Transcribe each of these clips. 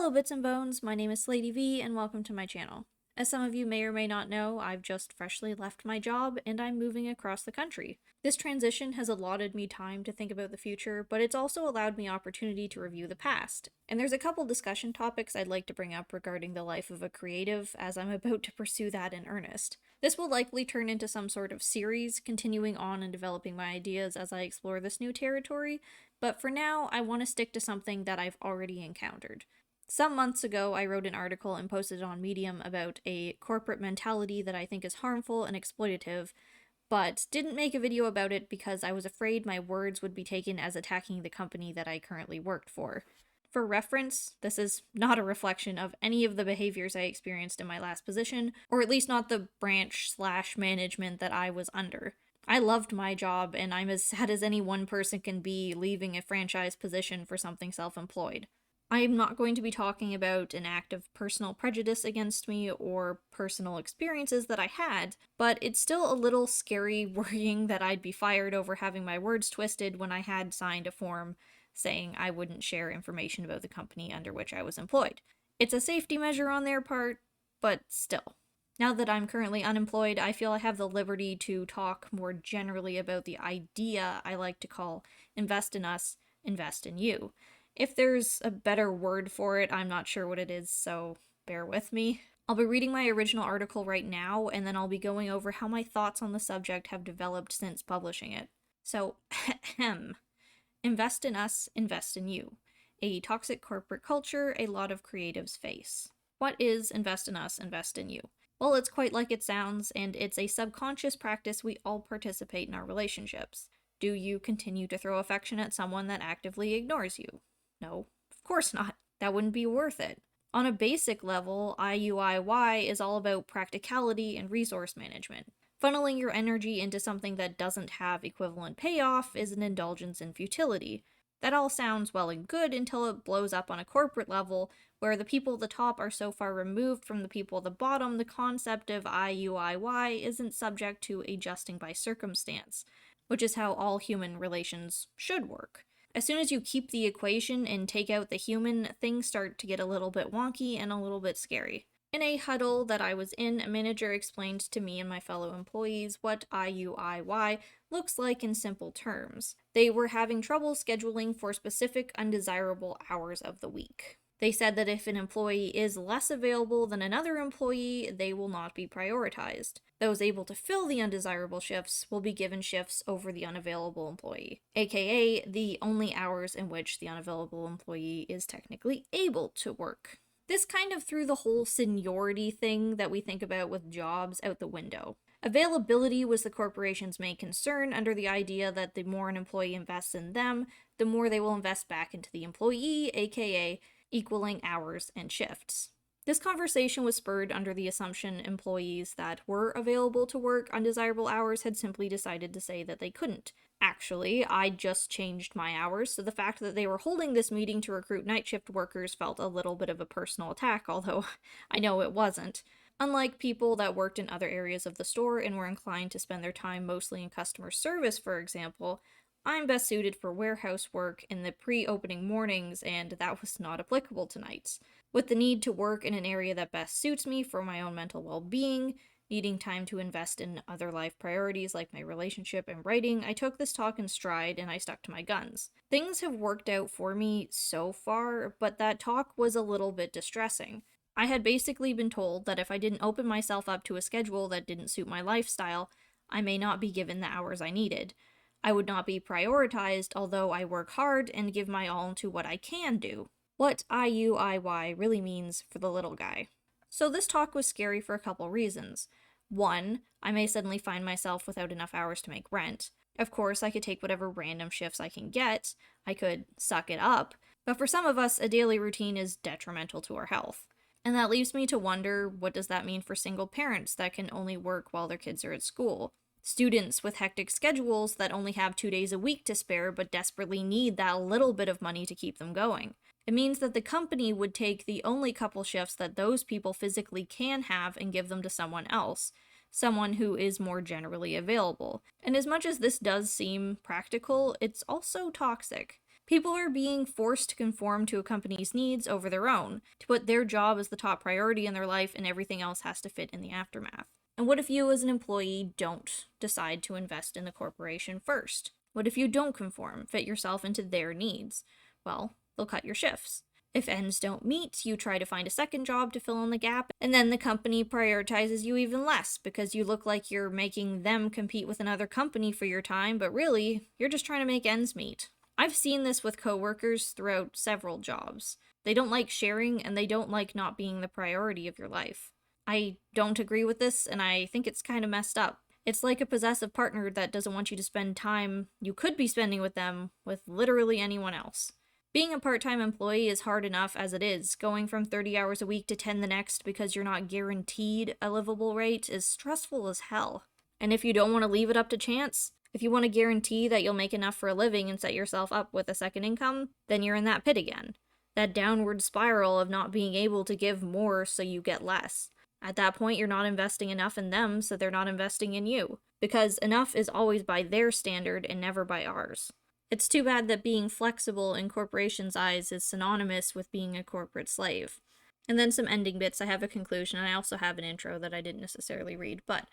Hello Bits and Bones, my name is Slady V and welcome to my channel. As some of you may or may not know, I've just freshly left my job and I'm moving across the country. This transition has allotted me time to think about the future, but it's also allowed me opportunity to review the past. And there's a couple discussion topics I'd like to bring up regarding the life of a creative, as I'm about to pursue that in earnest. This will likely turn into some sort of series, continuing on and developing my ideas as I explore this new territory, but for now, I want to stick to something that I've already encountered. Some months ago, I wrote an article and posted it on Medium about a corporate mentality that I think is harmful and exploitative, but didn't make a video about it because I was afraid my words would be taken as attacking the company that I currently worked for. For reference, this is not a reflection of any of the behaviors I experienced in my last position, or at least not the branch/management that I was under. I loved my job, and I'm as sad as any one person can be leaving a franchise position for something self-employed. I am not going to be talking about an act of personal prejudice against me or personal experiences that I had, but it's still a little scary worrying that I'd be fired over having my words twisted when I had signed a form saying I wouldn't share information about the company under which I was employed. It's a safety measure on their part, but still. Now that I'm currently unemployed, I feel I have the liberty to talk more generally about the idea I like to call invest in us, invest in you. If there's a better word for it, I'm not sure what it is, so bear with me. I'll be reading my original article right now, and then I'll be going over how my thoughts on the subject have developed since publishing it. So, invest in us, invest in you. A toxic corporate culture a lot of creatives face. What is invest in us, invest in you? Well, it's quite like it sounds, and it's a subconscious practice we all participate in our relationships. Do you continue to throw affection at someone that actively ignores you? No, of course not. That wouldn't be worth it. On a basic level, IUIY is all about practicality and resource management. Funneling your energy into something that doesn't have equivalent payoff is an indulgence in futility. That all sounds well and good until it blows up on a corporate level, where the people at the top are so far removed from the people at the bottom, the concept of IUIY isn't subject to adjusting by circumstance, which is how all human relations should work. As soon as you keep the equation and take out the human, things start to get a little bit wonky and a little bit scary. In a huddle that I was in, a manager explained to me and my fellow employees what IUIY looks like in simple terms. They were having trouble scheduling for specific undesirable hours of the week. They said that if an employee is less available than another employee, they will not be prioritized. Those able to fill the undesirable shifts will be given shifts over the unavailable employee, aka the only hours in which the unavailable employee is technically able to work. This kind of threw the whole seniority thing that we think about with jobs out the window. Availability was the corporation's main concern under the idea that the more an employee invests in them, the more they will invest back into the employee, aka equaling hours and shifts. This conversation was spurred under the assumption employees that were available to work undesirable hours had simply decided to say that they couldn't. Actually, I just changed my hours, so the fact that they were holding this meeting to recruit night shift workers felt a little bit of a personal attack, although I know it wasn't. Unlike people that worked in other areas of the store and were inclined to spend their time mostly in customer service, for example, I'm best suited for warehouse work in the pre-opening mornings, and that was not applicable to nights. With the need to work in an area that best suits me for my own mental well-being, needing time to invest in other life priorities like my relationship and writing, I took this talk in stride and I stuck to my guns. Things have worked out for me so far, but that talk was a little bit distressing. I had basically been told that if I didn't open myself up to a schedule that didn't suit my lifestyle, I may not be given the hours I needed. I would not be prioritized, although I work hard and give my all to what I can do. What IUIY really means for the little guy. So this talk was scary for a couple reasons. One, I may suddenly find myself without enough hours to make rent. Of course, I could take whatever random shifts I can get. I could suck it up. But for some of us, a daily routine is detrimental to our health. And that leaves me to wonder, what does that mean for single parents that can only work while their kids are at school? Students with hectic schedules that only have 2 days a week to spare but desperately need that little bit of money to keep them going. It means that the company would take the only couple shifts that those people physically can have and give them to someone else, someone who is more generally available. And as much as this does seem practical, it's also toxic. People are being forced to conform to a company's needs over their own, to put their job as the top priority in their life and everything else has to fit in the aftermath. And what if you, as an employee, don't decide to invest in the corporation first? What if you don't conform, fit yourself into their needs? Well, they'll cut your shifts. If ends don't meet, you try to find a second job to fill in the gap, and then the company prioritizes you even less because you look like you're making them compete with another company for your time, but really, you're just trying to make ends meet. I've seen this with coworkers throughout several jobs. They don't like sharing, and they don't like not being the priority of your life. I don't agree with this, and I think it's kind of messed up. It's like a possessive partner that doesn't want you to spend time you could be spending with them with literally anyone else. Being a part-time employee is hard enough as it is. Going from 30 hours a week to 10 the next because you're not guaranteed a livable rate is stressful as hell. And if you don't want to leave it up to chance, if you want to guarantee that you'll make enough for a living and set yourself up with a second income, then you're in that pit again. That downward spiral of not being able to give more so you get less. At that point, you're not investing enough in them, so they're not investing in you. Because enough is always by their standard and never by ours. It's too bad that being flexible in corporations' eyes is synonymous with being a corporate slave. And then some ending bits. I have a conclusion, and I also have an intro that I didn't necessarily read, but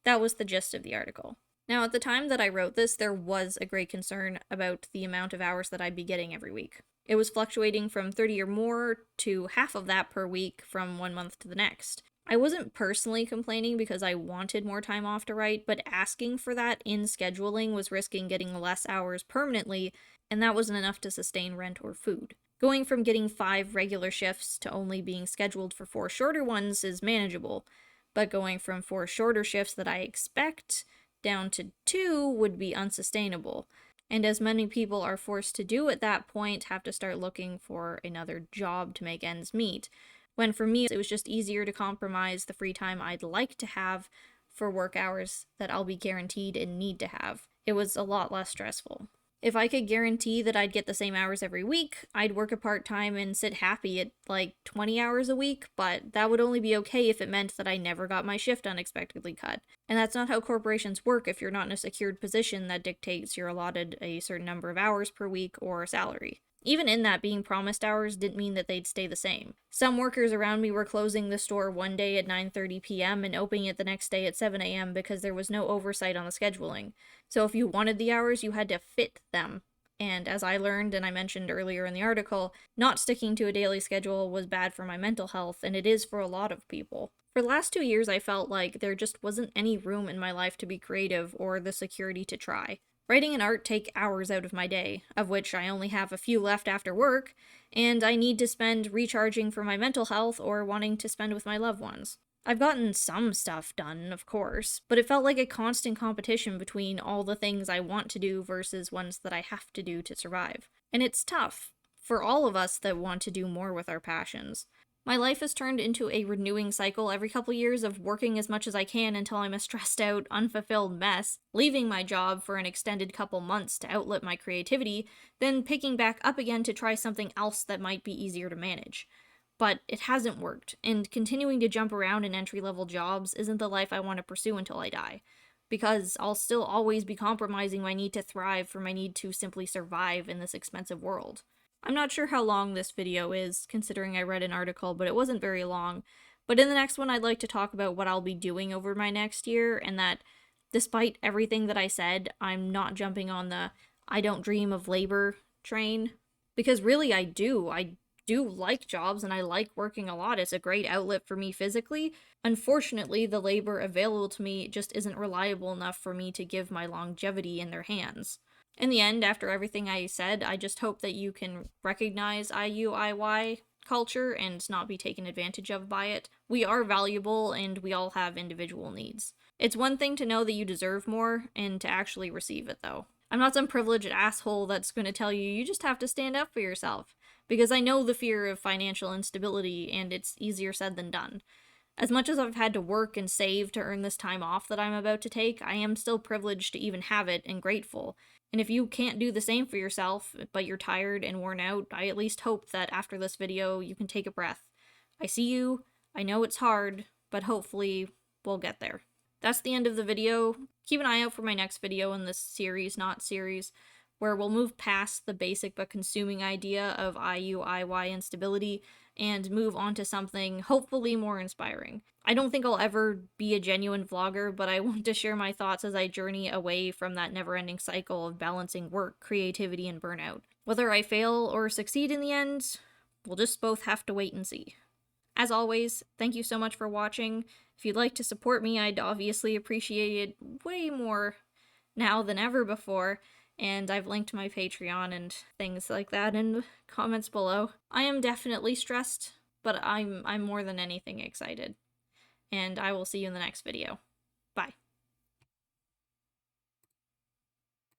that was the gist of the article. Now, at the time that I wrote this, there was a great concern about the amount of hours that I'd be getting every week. It was fluctuating from 30 or more to half of that per week from one month to the next. I wasn't personally complaining because I wanted more time off to write, but asking for that in scheduling was risking getting less hours permanently, and that wasn't enough to sustain rent or food. Going from getting 5 regular shifts to only being scheduled for 4 shorter ones is manageable, but going from 4 shorter shifts that I expect down to 2 would be unsustainable. And as many people are forced to do at that point, have to start looking for another job to make ends meet. When for me, it was just easier to compromise the free time I'd like to have for work hours that I'll be guaranteed and need to have. It was a lot less stressful. If I could guarantee that I'd get the same hours every week, I'd work a part-time and sit happy at like 20 hours a week, but that would only be okay if it meant that I never got my shift unexpectedly cut. And that's not how corporations work if you're not in a secured position that dictates you're allotted a certain number of hours per week or a salary. Even in that, being promised hours didn't mean that they'd stay the same. Some workers around me were closing the store one day at 9:30 p.m. and opening it the next day at 7 a.m. because there was no oversight on the scheduling. So if you wanted the hours, you had to fit them. And as I learned, and I mentioned earlier in the article, not sticking to a daily schedule was bad for my mental health, and it is for a lot of people. For the last 2 years, I felt like there just wasn't any room in my life to be creative or the security to try. Writing and art take hours out of my day, of which I only have a few left after work, and I need to spend recharging for my mental health or wanting to spend with my loved ones. I've gotten some stuff done, of course, but it felt like a constant competition between all the things I want to do versus ones that I have to do to survive. And it's tough, for all of us that want to do more with our passions. My life has turned into a renewing cycle every couple years of working as much as I can until I'm a stressed out, unfulfilled mess, leaving my job for an extended couple months to outlet my creativity, then picking back up again to try something else that might be easier to manage. But it hasn't worked, and continuing to jump around in entry-level jobs isn't the life I want to pursue until I die. Because I'll still always be compromising my need to thrive for my need to simply survive in this expensive world. I'm not sure how long this video is, considering I read an article, but it wasn't very long. But in the next one, I'd like to talk about what I'll be doing over my next year, and that despite everything that I said, I'm not jumping on the I don't dream of labor train. Because really, I do. I do like jobs, and I like working a lot. It's a great outlet for me physically. Unfortunately, the labor available to me just isn't reliable enough for me to give my longevity in their hands. In the end, after everything I said, I just hope that you can recognize IUIY culture and not be taken advantage of by it. We are valuable and we all have individual needs. It's one thing to know that you deserve more and to actually receive it, though. I'm not some privileged asshole that's going to tell you you just have to stand up for yourself, because I know the fear of financial instability and it's easier said than done. As much as I've had to work and save to earn this time off that I'm about to take, I am still privileged to even have it and grateful. And if you can't do the same for yourself, but you're tired and worn out, I at least hope that after this video you can take a breath. I see you, I know it's hard, but hopefully we'll get there. That's the end of the video. Keep an eye out for my next video in this series, not series, where we'll move past the basic but consuming idea of IUIY instability and move on to something hopefully more inspiring. I don't think I'll ever be a genuine vlogger, but I want to share my thoughts as I journey away from that never-ending cycle of balancing work, creativity, and burnout. Whether I fail or succeed in the end, we'll just both have to wait and see. As always, thank you so much for watching. If you'd like to support me, I'd obviously appreciate it way more now than ever before, and I've linked my Patreon and things like that in the comments below. I am definitely stressed, but I'm more than anything excited. And I will see you in the next video.